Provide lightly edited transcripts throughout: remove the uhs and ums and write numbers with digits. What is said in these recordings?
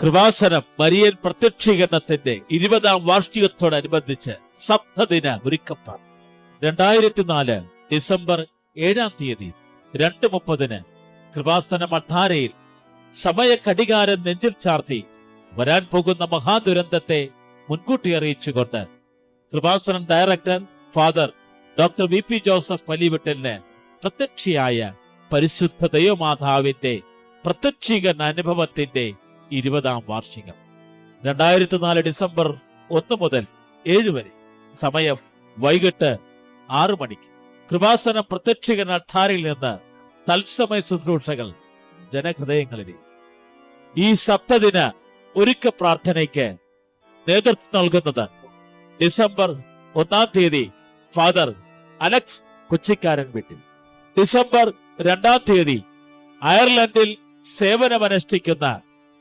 Kripasanam Marian പ്രത്യക്ഷീകരണത്തിന്റെ 20ാം വാർഷികത്തോടനുബന്ധിച്ച് സപ്തദിന ഒരുക്കപ്പാട് 2004 December 7-ാം തീയതി 2:30 കൃപാസന മഠാരയിൽ സമയ കടികാരം നെഞ്ചിൽ ചാർത്തി വരാൻ പോകുന്ന മഹാദുരന്തത്തെ മുൻകൂട്ടി അറിയിച്ചുകൊണ്ട് Kripasanam director father doctor V P Joseph വലിവിട്ടലിന് പ്രത്യക്ഷയായ പരിശുദ്ധ ദൈവമാതാവിന്റെ പ്രത്യക്ഷീകരണ അനുഭവത്തിന്റെ 20ാം വാർഷികം 2004 ഡിസംബർ 1 മുതൽ 7 വരെ. സമയം വൈകിട്ട് 6 മണിക്ക്. കൃപാസനം പ്രത്യക്ഷീകരണ അൾത്താരയിൽ നിന്ന് തത്സമയ ശുശ്രൂഷകൾ ജനഹൃദയങ്ങളിലെ ഈ സപ്തദിന ഒരുക്ക പ്രാർത്ഥനയ്ക്ക് നേതൃത്വം നൽകുന്നത് ഡിസംബർ 1-ാം തീയതി ഫാദർ അലക്സ് കൊച്ചിക്കാരൻ വീട്ടിൽ, ഡിസംബർ 2-ാം തീയതി അയർലൻഡിൽ സേവനമനുഷ്ഠിക്കുന്ന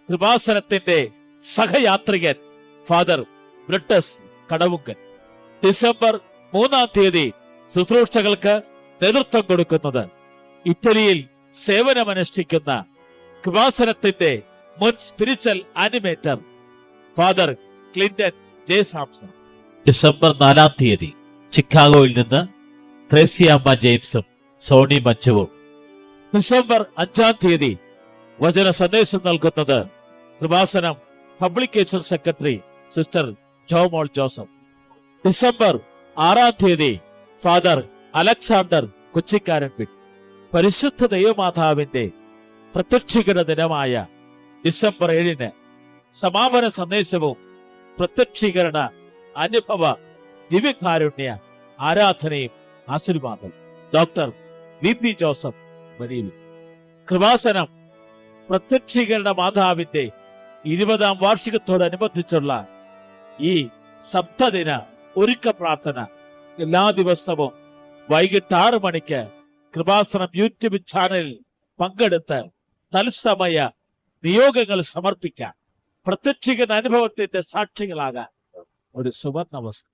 കൃപാസനത്തിന്റെ സഹയാത്രികൻ ഫാദർ ബ്രിട്ടസ് കടവുങ്കൻ, ഡിസംബർ 3-ാം തീയതി ശുശ്രൂഷകൾക്ക് നേതൃത്വം കൊടുക്കുന്നത് ഇറ്റലിയിൽ സേവനമനുഷ്ഠിക്കുന്ന കൃപാസനത്തിന്റെ മുൻ spiritual animator father Clinton J Samson, December 4-ാം തീയതി ചിക്കാഗോയിൽ നിന്ന് ത്രേസ്യാമ്മ ജെയിംസും സോണി മച്ചുവും, ഡിസംബർ 5-ാം തീയതി വചന സന്ദേശം നൽകുന്നത് Kripasanam publication secretary sister Jomol Joseph, December 6-ാം തീയതി ഫാദർ അലക്സാണ്ടർ കൊച്ചിക്കാരൻ വീട്ടിൽ. പരിശുദ്ധ ദൈവമാതാവിന്റെ പ്രത്യക്ഷീകരണ ദിനമായ ഡിസംബർ 7-ന് സമാപന സന്ദേശവും പ്രത്യക്ഷീകരണ അനുഭവ ദിവ്യകാരുണ്യ ആരാധനയും ആശീർവാദം ഡോക്ടർ വി പി ജോസഫ് വലിയ. കൃപാസനം പ്രത്യക്ഷീകരണ മാതാവിന്റെ 20ാം വാർഷികത്തോടനുബന്ധിച്ചുള്ള ഈ സപ്തദിന ഒരുക്ക പ്രാർത്ഥന എല്ലാ ദിവസവും വൈകിട്ട് 6 മണിക്ക് കൃപാസനം യൂട്യൂബ് ചാനലിൽ പങ്കെടുത്ത് തത്സമയ നിയോഗങ്ങൾ സമർപ്പിക്കാൻ, പ്രത്യക്ഷീകരണ അനുഭവത്തിന്റെ സാക്ഷികളാകാൻ ഒരു സുവർണ അവസരം.